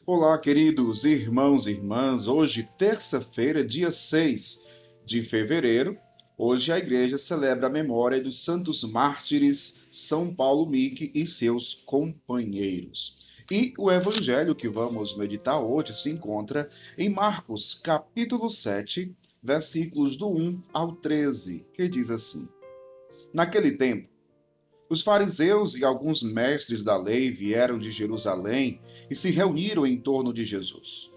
Olá, queridos irmãos e irmãs. Hoje, terça-feira, dia 6 de fevereiro, hoje a igreja celebra a memória dos santos mártires São Paulo Mique e seus companheiros. E o evangelho que vamos meditar hoje se encontra em Marcos, capítulo 7, versículos do 1 ao 13, que diz assim: Naquele tempo, os fariseus e alguns mestres da lei vieram de Jerusalém e se reuniram em torno de Jesus.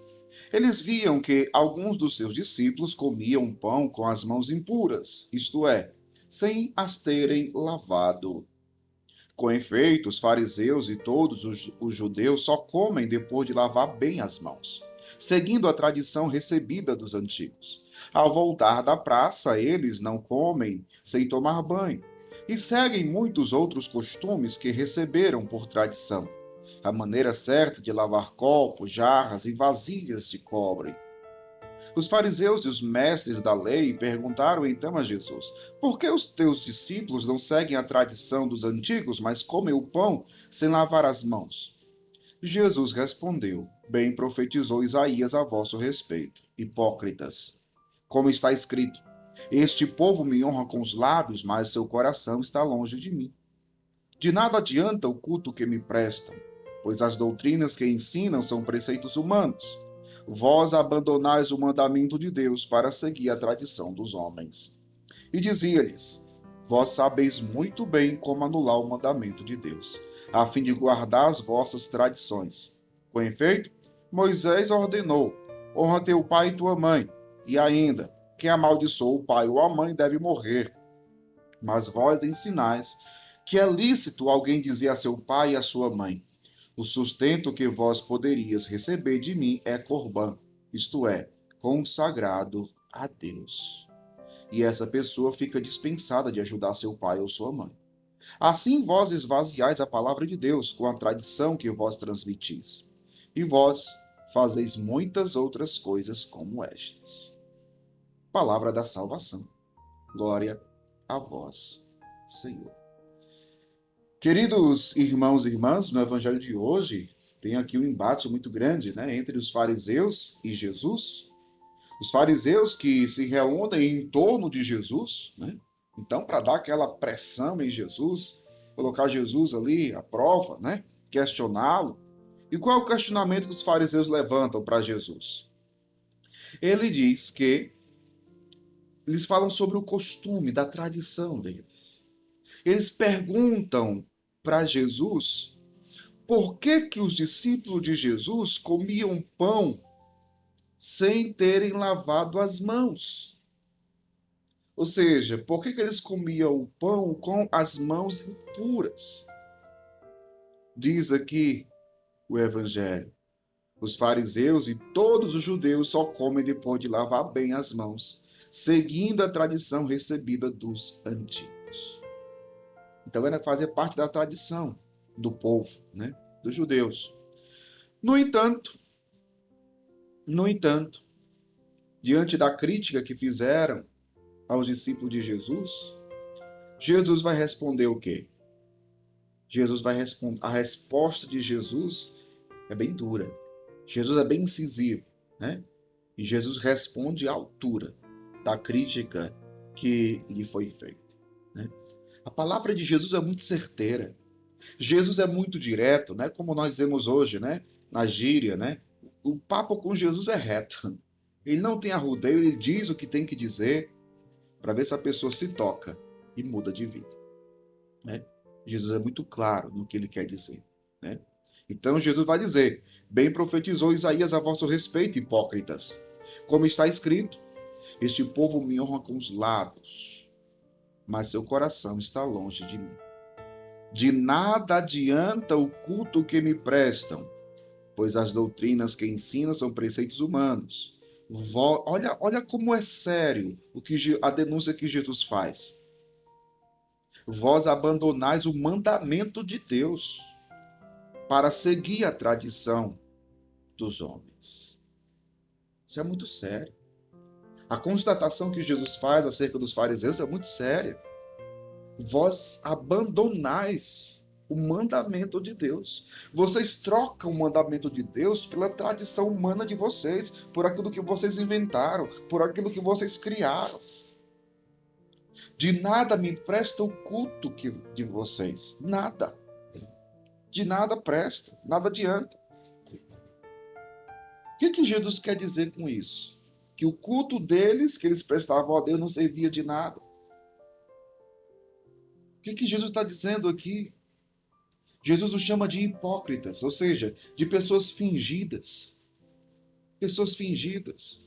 Eles viam que alguns dos seus discípulos comiam pão com as mãos impuras, isto é, sem as terem lavado. Com efeito, os fariseus e todos os judeus só comem depois de lavar bem as mãos, seguindo a tradição recebida dos antigos. Ao voltar da praça, eles não comem sem tomar banho e seguem muitos outros costumes que receberam por tradição. A maneira certa de lavar copos, jarras e vasilhas de cobre. Os fariseus e os mestres da lei perguntaram então a Jesus: Por que os teus discípulos não seguem a tradição dos antigos, mas comem o pão sem lavar as mãos? Jesus respondeu: Bem profetizou Isaías a vosso respeito, hipócritas. Como está escrito: Este povo me honra com os lábios, mas seu coração está longe de mim. De nada adianta o culto que me prestam, pois as doutrinas que ensinam são preceitos humanos. Vós abandonais o mandamento de Deus para seguir a tradição dos homens. E dizia-lhes: Vós sabeis muito bem como anular o mandamento de Deus, a fim de guardar as vossas tradições. Com efeito, Moisés ordenou: Honra teu pai e tua mãe, e ainda, quem amaldiçoou o pai ou a mãe deve morrer. Mas vós ensinais que é lícito alguém dizer a seu pai e a sua mãe: O sustento que vós poderias receber de mim é corbã, isto é, consagrado a Deus. E essa pessoa fica dispensada de ajudar seu pai ou sua mãe. Assim vós esvaziais a palavra de Deus com a tradição que vós transmitis. E vós fazeis muitas outras coisas como estas. Palavra da salvação. Glória a vós, Senhor. Queridos irmãos e irmãs, no evangelho de hoje tem aqui um embate muito grande, né, entre os fariseus e Jesus. Os fariseus que se reúnem em torno de Jesus, né? Então, para dar aquela pressão em Jesus, colocar Jesus ali à prova, né? Questioná-lo. E qual é o questionamento que os fariseus levantam para Jesus? Ele diz que eles falam sobre o costume, da tradição deles. Eles perguntam para Jesus por que os discípulos de Jesus comiam pão sem terem lavado as mãos. Ou seja, por que eles comiam o pão com as mãos impuras? Diz aqui o Evangelho: os fariseus e todos os judeus só comem depois de lavar bem as mãos, seguindo a tradição recebida dos antigos. Então, ela fazia parte da tradição do povo, né? Dos judeus. No entanto, diante da crítica que fizeram aos discípulos de Jesus, Jesus vai responder o quê? Jesus vai responder. A resposta de Jesus é bem dura. Jesus é bem incisivo, né? E Jesus responde à altura da crítica que lhe foi feita, né? A palavra de Jesus é muito certeira. Jesus é muito direto, né? Como nós vemos hoje, né? Na gíria, né? O papo com Jesus é reto. Ele não tem arrudeio, ele diz o que tem que dizer para ver se a pessoa se toca e muda de vida, né? Jesus é muito claro no que ele quer dizer, né? Então Jesus vai dizer: Bem profetizou Isaías a vosso respeito, hipócritas. Como está escrito: Este povo me honra com os lábios, mas seu coração está longe de mim. De nada adianta o culto que me prestam, pois as doutrinas que ensinam são preceitos humanos. Olha como é sério a denúncia que Jesus faz. Vós abandonais o mandamento de Deus para seguir a tradição dos homens. Isso é muito sério. A constatação que Jesus faz acerca dos fariseus é muito séria. Vós abandonais o mandamento de Deus. Vocês trocam o mandamento de Deus pela tradição humana de vocês, por aquilo que vocês inventaram, por aquilo que vocês criaram. De nada me presta o culto de vocês. Nada. De nada presta. Nada adianta. O que Jesus quer dizer com isso? Que o culto deles, que eles prestavam a Deus, não servia de nada. O que Jesus está dizendo aqui? Jesus os chama de hipócritas, ou seja, de pessoas fingidas. Pessoas fingidas.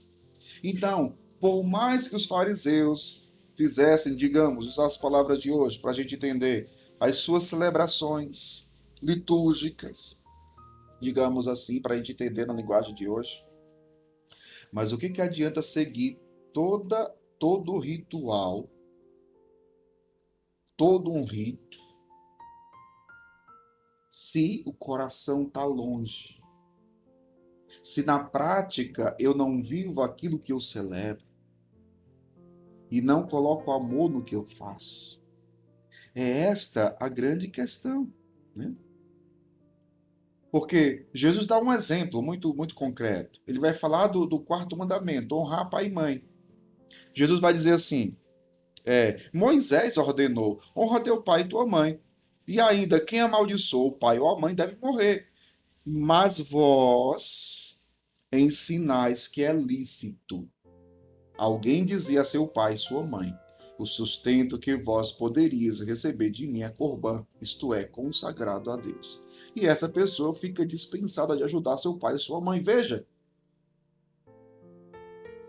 Então, por mais que os fariseus fizessem, digamos, usar as palavras de hoje para a gente entender, as suas celebrações litúrgicas, digamos assim, para a gente entender na linguagem de hoje. Mas o que adianta seguir todo ritual, todo um rito, se o coração está longe? Se na prática eu não vivo aquilo que eu celebro e não coloco amor no que eu faço? É esta a grande questão, né? Porque Jesus dá um exemplo muito, muito concreto. Ele vai falar do quarto mandamento, honrar pai e mãe. Jesus vai dizer assim, Moisés ordenou, honra teu pai e tua mãe. E ainda, quem amaldiçoou o pai ou a mãe deve morrer. Mas vós ensinais que é lícito alguém dizer a seu pai e sua mãe, o sustento que vós poderias receber de mim é corbã, isto é, consagrado a Deus. E essa pessoa fica dispensada de ajudar seu pai e sua mãe. Veja,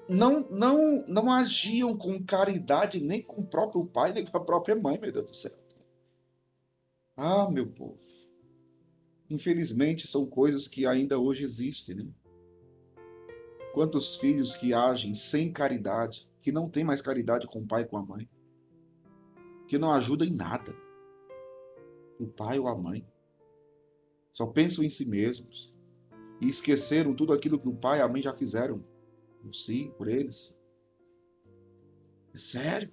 não agiam com caridade nem com o próprio pai, nem com a própria mãe, meu Deus do céu. Ah, meu povo. Infelizmente, são coisas que ainda hoje existem, né? Quantos filhos que agem sem caridade, que não têm mais caridade com o pai e com a mãe, que não ajudam em nada, o pai ou a mãe. Só pensam em si mesmos e esqueceram tudo aquilo que o pai e a mãe já fizeram por si, por eles. É sério.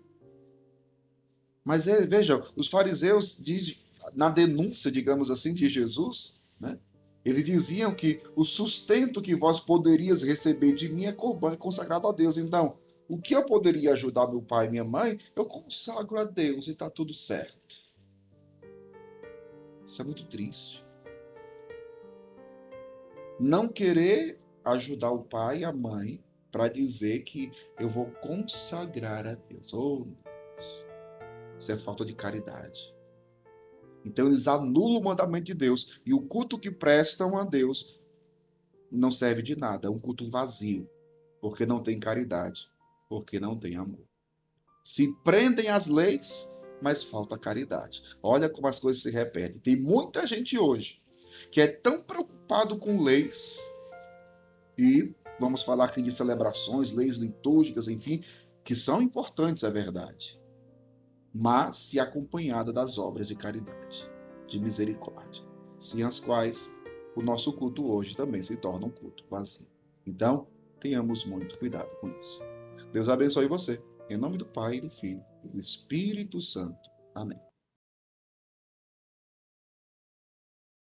Mas veja, os fariseus dizem, na denúncia, digamos assim, de Jesus, né? Eles diziam que o sustento que vós poderias receber de mim é corbã, é consagrado a Deus. Então, o que eu poderia ajudar meu pai e minha mãe, eu consagro a Deus e está tudo certo. Isso é muito triste. Não querer ajudar o pai e a mãe para dizer que eu vou consagrar a Deus. Oh, Deus. Isso é falta de caridade. Então eles anulam o mandamento de Deus. E o culto que prestam a Deus não serve de nada. É um culto vazio. Porque não tem caridade. Porque não tem amor. Se prendem às leis, mas falta caridade. Olha como as coisas se repetem. Tem muita gente hoje que é tão preocupado com leis, e vamos falar aqui de celebrações, leis litúrgicas, enfim, que são importantes, é verdade, mas se acompanhada das obras de caridade, de misericórdia, sem as quais o nosso culto hoje também se torna um culto vazio. Então, tenhamos muito cuidado com isso. Deus abençoe você. Em nome do Pai, do Filho e do Espírito Santo. Amém.